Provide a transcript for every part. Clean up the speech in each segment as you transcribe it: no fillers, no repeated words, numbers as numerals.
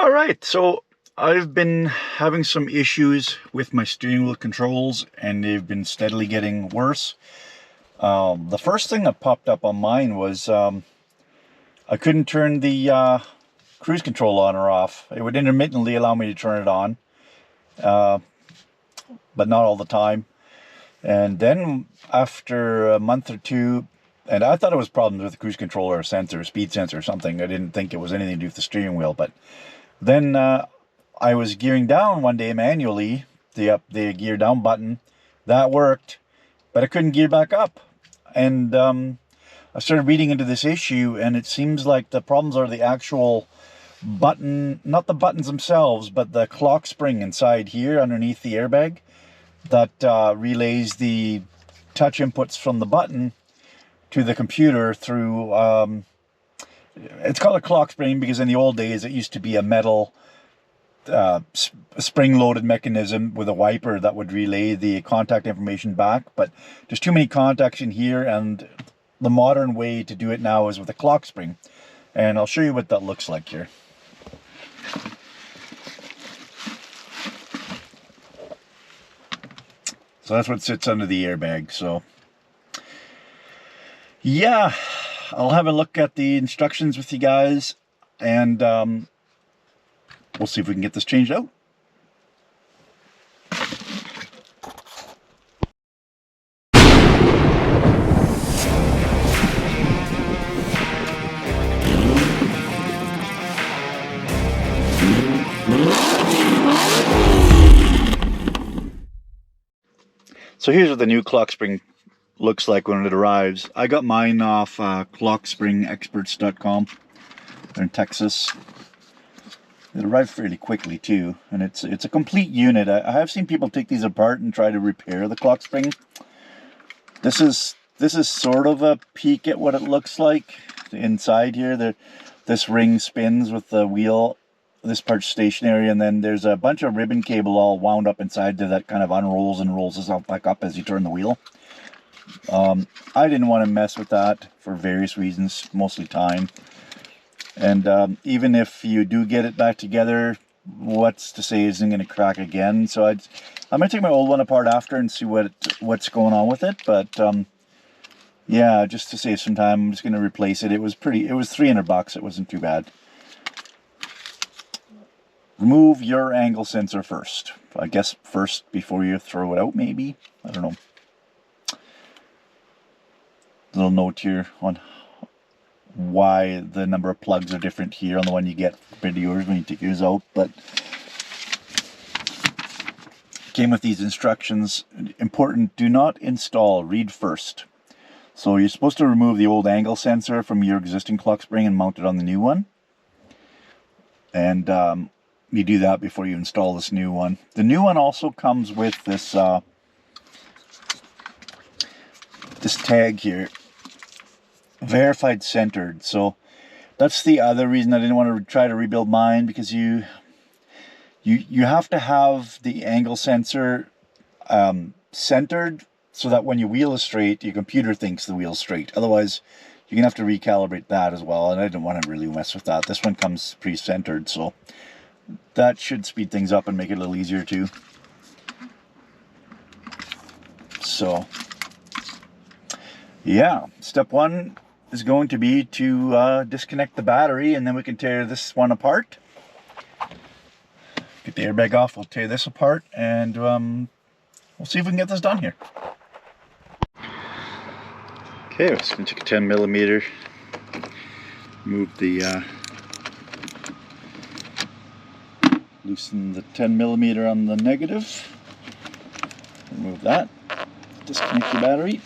All right, so I've been having some issues with my steering wheel controls, and they've been steadily getting worse. The first thing that popped up on mine was I couldn't turn the cruise control on or off. It would intermittently allow me to turn it on, uh, but not all the time. And then after a month or two, and I thought it was problems with the cruise control or sensor, speed sensor or something. I didn't think it was anything to do with the steering wheel, but then I was gearing down one day manually, the gear down button. That worked, but I couldn't gear back up. And I started reading into this issue, and it seems like the problems are the actual button, not the buttons themselves, but the clock spring inside here underneath the airbag that relays the touch inputs from the button to the computer through, it's called a clock spring because in the old days it used to be a metal spring-loaded mechanism with a wiper that would relay the contact information back, but there's too many contacts in here, and the modern way to do it now is with a clock spring, and I'll show you what that looks like here. So that's what sits under the airbag. So yeah, I'll have a look at the instructions with you guys, and we'll see if we can get this changed out. So here's what the new clock spring looks like when it arrives. I got mine off clockspringexperts.com. They're in Texas. It arrived fairly quickly too, and it's a complete unit. I have seen people take these apart and try to repair the clock spring. This is sort of a peek at what it looks like inside here. This ring spins with the wheel. This part's stationary, and then there's a bunch of ribbon cable all wound up inside there that kind of unrolls and rolls itself back up as you turn the wheel. I didn't want to mess with that for various reasons, mostly time. And even if you do get it back together, what's to say it isn't going to crack again? So I'm going to take my old one apart after and see what's going on with it. But yeah, just to save some time, I'm just going to replace it. It was $300. It wasn't too bad. Remove your angle sensor first. I guess first before you throw it out, maybe? I don't know. Little note here on why the number of plugs are different here on the one you get compared to yours when you take yours out. But came with these instructions. Important, do not install, read first. So you're supposed to remove the old angle sensor from your existing clock spring and mount it on the new one. And you do that before you install this new one. The new one also comes with this this tag here, verified centered. So that's the other reason I didn't want to try to rebuild mine, because you have to have the angle sensor centered so that when your wheel is straight, your computer thinks the wheel's straight. Otherwise, you're gonna have to recalibrate that as well, and I didn't want to really mess with that. This one comes pre-centered, so that should speed things up and make it a little easier too. So yeah, step one is going to be to disconnect the battery, and then we can tear this one apart. Get the airbag off, we'll tear this apart, and we'll see if we can get this done here. Okay, we're just going to take a 10mm, move the loosen the 10mm on the negative, remove that, disconnect the battery.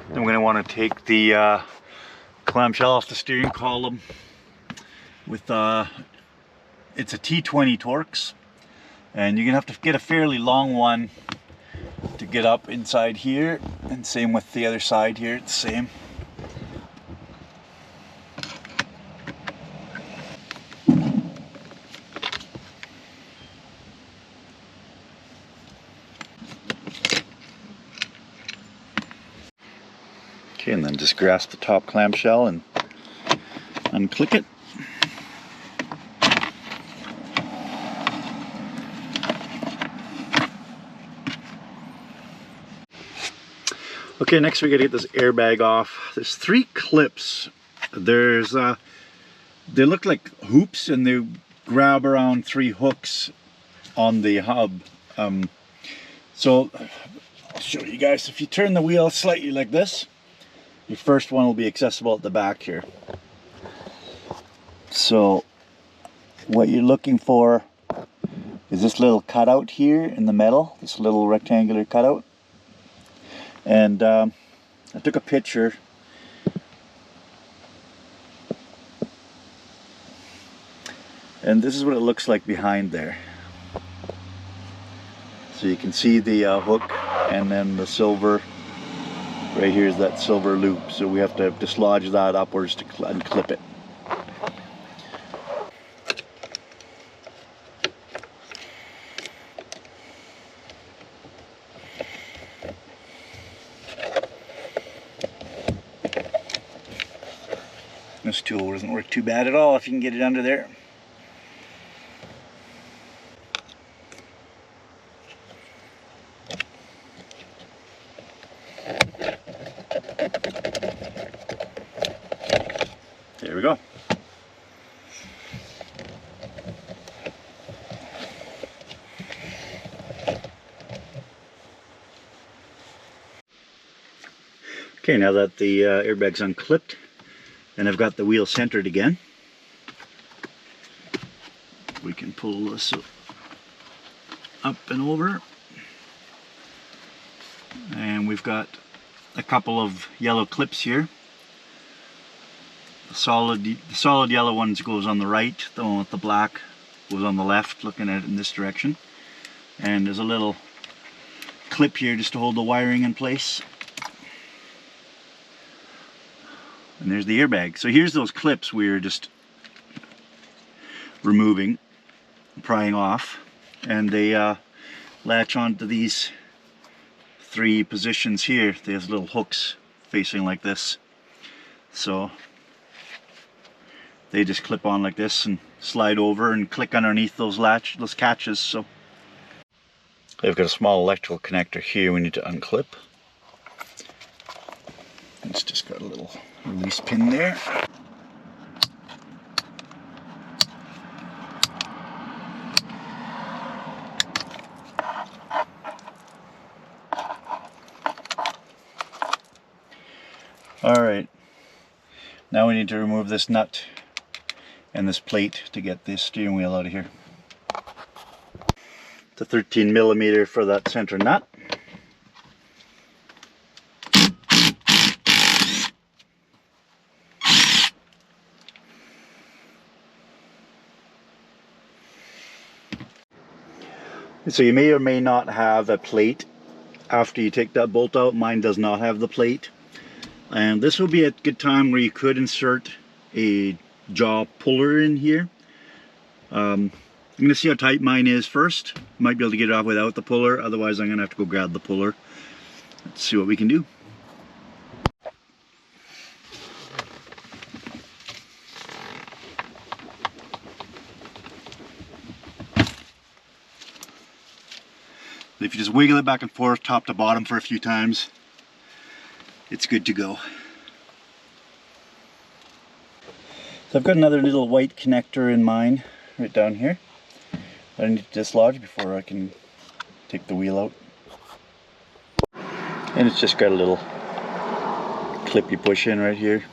Then we're going to want to take the clamshell off the steering column with it's a T20 Torx, and you're going to have to get a fairly long one to get up inside here, and same with the other side here, it's the same. Okay, and then just grasp the top clamshell and unclick it. Okay, next we gotta get this airbag off. There's 3 clips. There's they look like hoops, and they grab around 3 hooks on the hub. So I'll show you guys. If you turn the wheel slightly like this, your first one will be accessible at the back here. So what you're looking for is this little cutout here in the metal, this little rectangular cutout. And I took a picture. And this is what it looks like behind there. So you can see the hook, and then the silver, right here is that silver loop. So we have to dislodge that upwards to unclip it. This tool doesn't work too bad at all if you can get it under there. There we go. Okay, now that the airbag's unclipped and I've got the wheel centered again, we can pull this up and over. And we've got a couple of yellow clips here. The solid yellow ones goes on the right, the one with the black goes on the left, looking at it in this direction. And there's a little clip here just to hold the wiring in place. And there's the airbag. So here's those clips we were just removing, prying off, and they latch onto these 3 positions here. There's little hooks facing like this. So they just clip on like this and slide over and click underneath those catches. So they've got a small electrical connector here we need to unclip. It's just got a little release pin there. Alright, now we need to remove this nut and this plate to get this steering wheel out of here. It's a 13mm for that center nut. So you may or may not have a plate after you take that bolt out. Mine does not have the plate. And this will be a good time where you could insert a jaw puller in here. I'm going to see how tight mine is first. Might be able to get it off without the puller, otherwise I'm going to have to go grab the puller. Let's see what we can do. If you just wiggle it back and forth, top to bottom for a few times, it's good to go. So I've got another little white connector in mine right down here that I need to dislodge before I can take the wheel out. And it's just got a little clip you push in right here.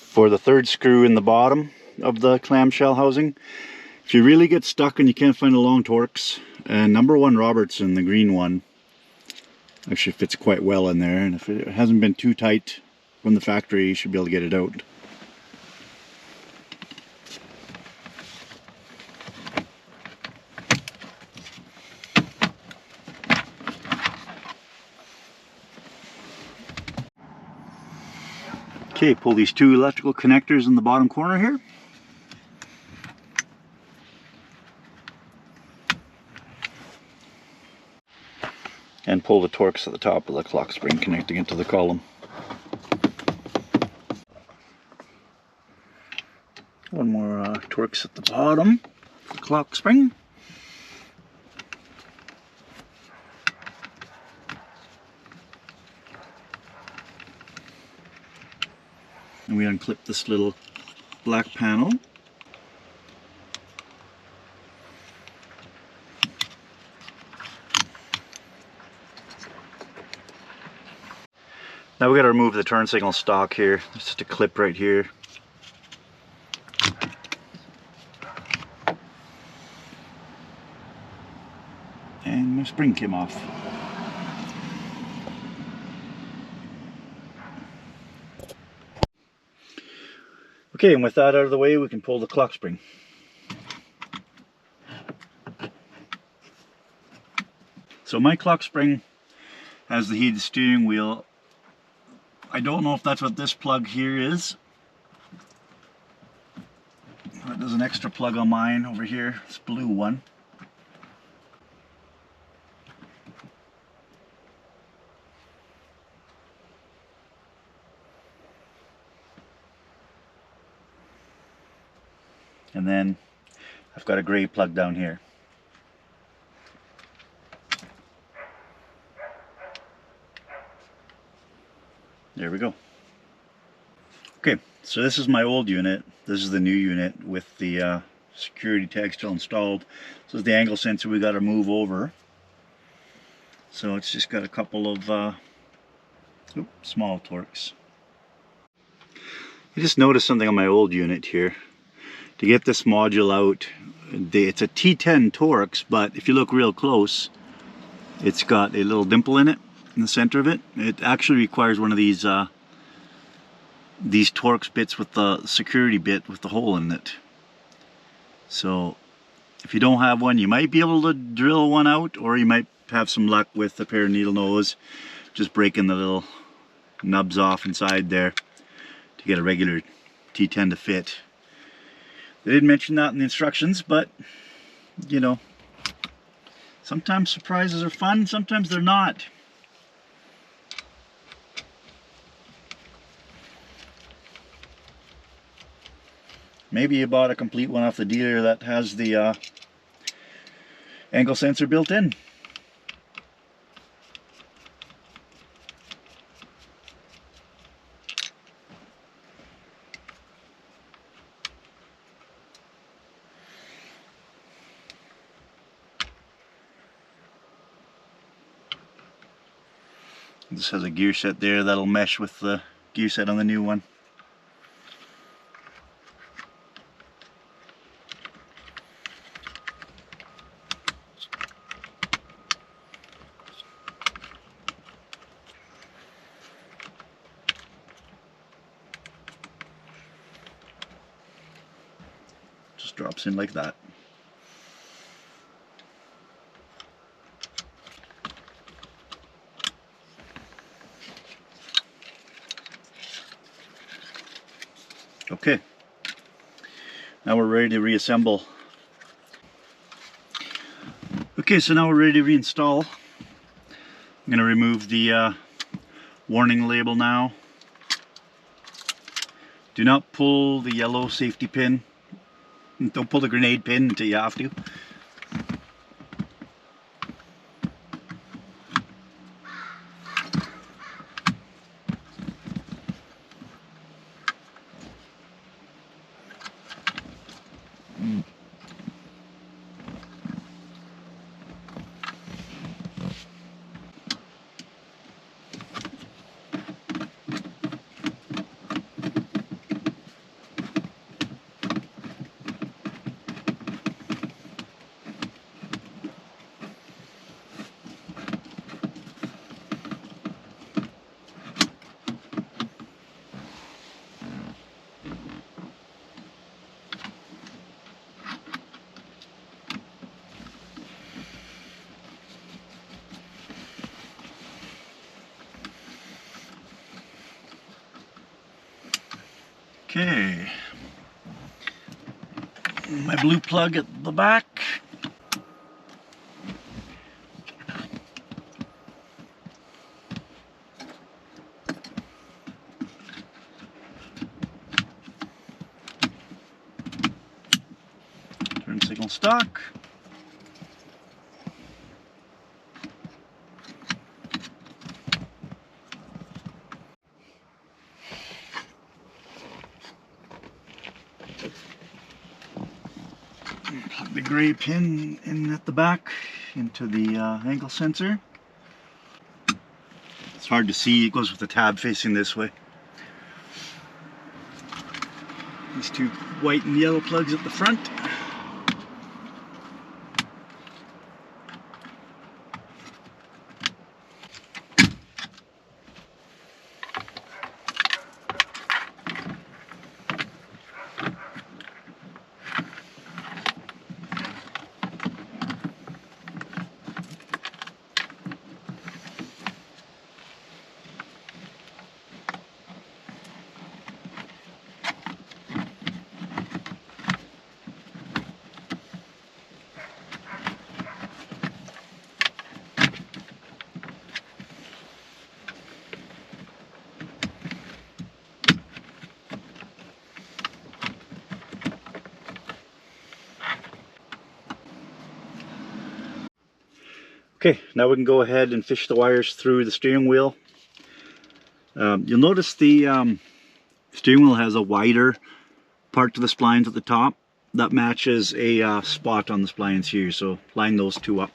For the 3rd screw in the bottom of the clamshell housing, if you really get stuck and you can't find the long Torx, number 1 Robertson, the green one, actually fits quite well in there, and if it hasn't been too tight from the factory, you should be able to get it out. Okay, pull these two electrical connectors in the bottom corner here. And pull the Torx at the top of the clock spring, connecting it to the column. One more Torx at the bottom of the clock spring. And we unclip this little black panel. Now we got to remove the turn signal stock here. There's just a clip right here. And my spring came off. Okay, and with that out of the way, we can pull the clock spring. So my clock spring has the heated steering wheel. I don't know if that's what this plug here is. There's an extra plug on mine over here, this blue one. And then I've got a gray plug down here. There we go. Okay, so this is my old unit. This is the new unit with the security tag still installed. This is the angle sensor we got to move over. So it's just got a couple of small Torx. I just noticed something on my old unit here. To get this module out, it's a T10 Torx, but if you look real close, it's got a little dimple in it, in the center of it. It actually requires one of these Torx bits with the security bit with the hole in it. So if you don't have one, you might be able to drill one out, or you might have some luck with a pair of needle nose, just breaking the little nubs off inside there to get a regular T10 to fit. They didn't mention that in the instructions, but you know, sometimes surprises are fun, sometimes they're not. Maybe you bought a complete one off the dealer that has the angle sensor built in. This has a gear set there that'll mesh with the gear set on the new one. Just drops in like that. Okay, now we're ready to reassemble. Okay, so now we're ready to reinstall. I'm going to remove the warning label now. Do not pull the yellow safety pin. Don't pull the grenade pin until you have to. Okay, my blue plug at the back. Turn signal stock. Plug the gray pin in at the back into the angle sensor. It's hard to see, it goes with the tab facing this way. These two white and yellow plugs at the front. Okay, now we can go ahead and fish the wires through the steering wheel. You'll notice the steering wheel has a wider part to the splines at the top. That matches a spot on the splines here, so line those two up.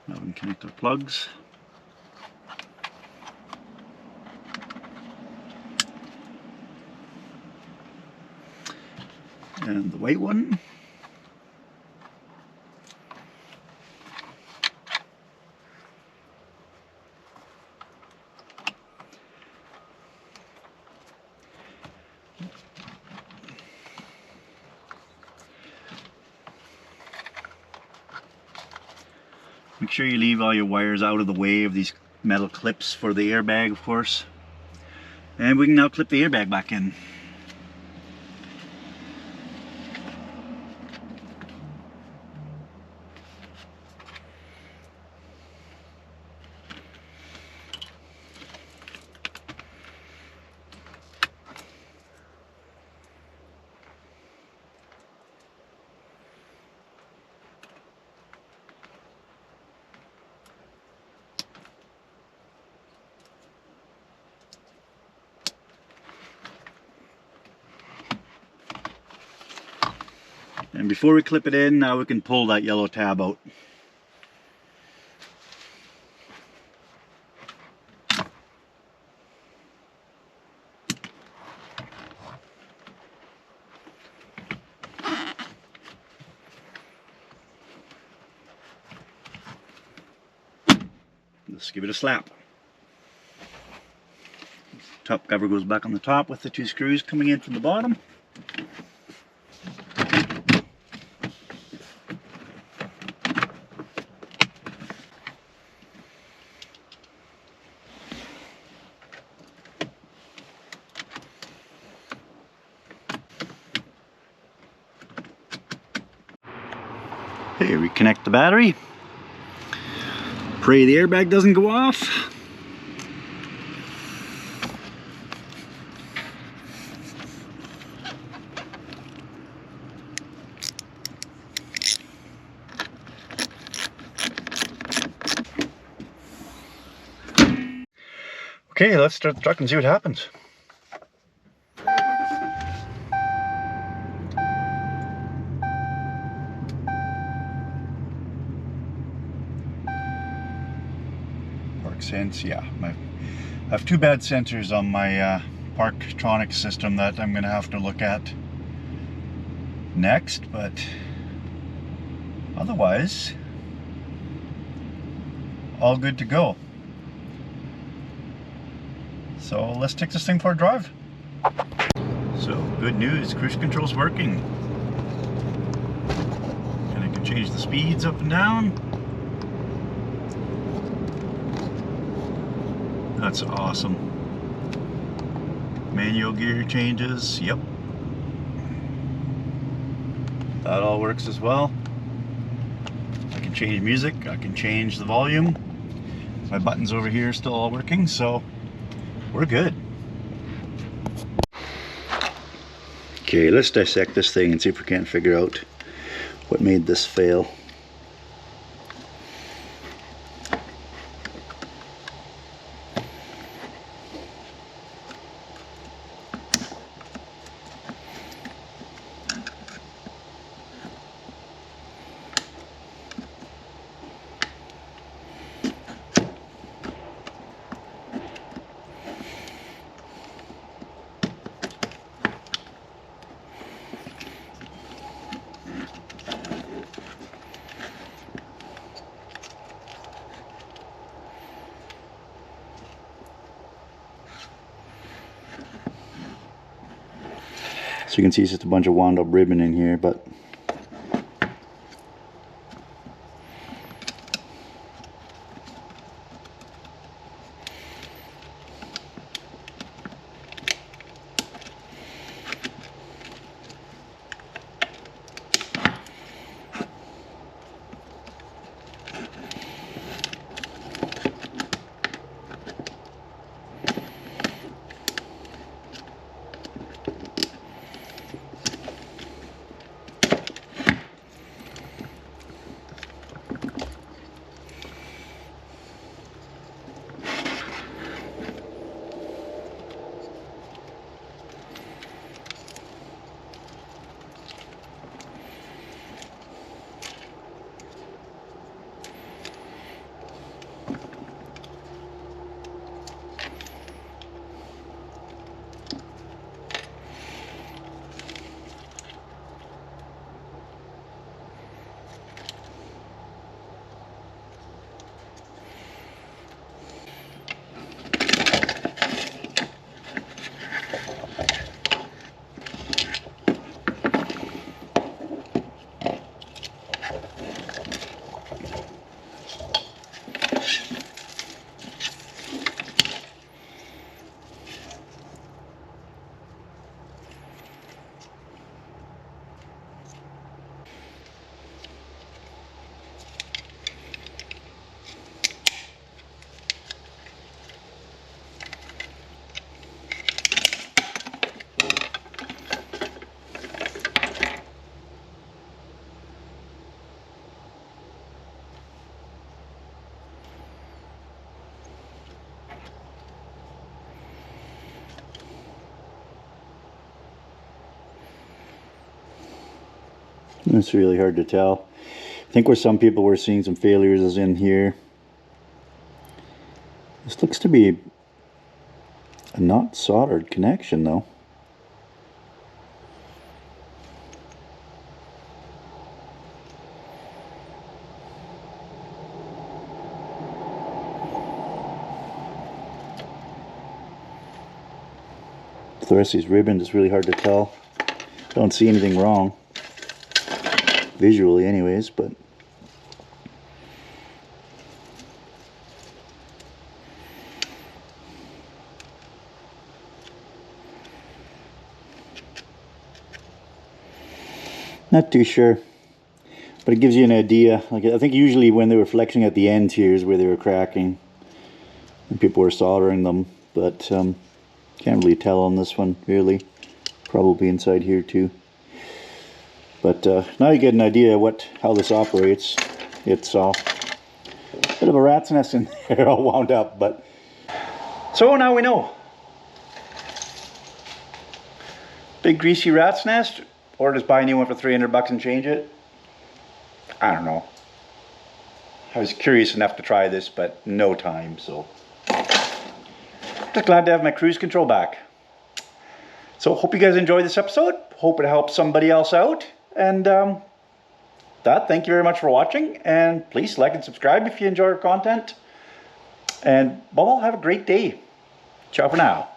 Now we can connect our plugs. And the white one. Make sure you leave all your wires out of the way of these metal clips for the airbag, of course. And we can now clip the airbag back in. And before we clip it in, now we can pull that yellow tab out. Let's give it a slap. Top cover goes back on the top with the two screws coming in from the bottom. Okay, reconnect the battery. Pray the airbag doesn't go off. Okay, let's start the truck and see what happens. Park sense, yeah. I have two bad sensors on my Parktronic system that I'm going to have to look at next, but otherwise, all good to go. So let's take this thing for a drive. So good news, cruise control's working. And I can change the speeds up and down. That's awesome. Manual gear changes, yep. That all works as well. I can change music, I can change the volume. My buttons over here are still all working, so we're good. Okay, let's dissect this thing and see if we can't figure out what made this fail. So you can see it's just a bunch of wound up ribbon in here, but it's really hard to tell. I think where some people were seeing some failures is in here. This looks to be a not soldered connection though. The rest of these ribbons, it's really hard to tell. Don't see anything wrong visually anyways, but not too sure. But it gives you an idea. Like, I think usually when they were flexing at the end here is where they were cracking and people were soldering them, but can't really tell on this one really. Probably inside here too. But now you get an idea how this operates. It's a bit of a rat's nest in there all wound up, but So now we know. Big greasy rat's nest, or just buy a new one for 300 bucks and change it. I don't know. I was curious enough to try this, but no time, so. Just glad to have my cruise control back. So hope you guys enjoyed this episode. Hope it helps somebody else out. And thank you very much for watching. And please like and subscribe if you enjoy our content. And above all, have a great day. Ciao for now.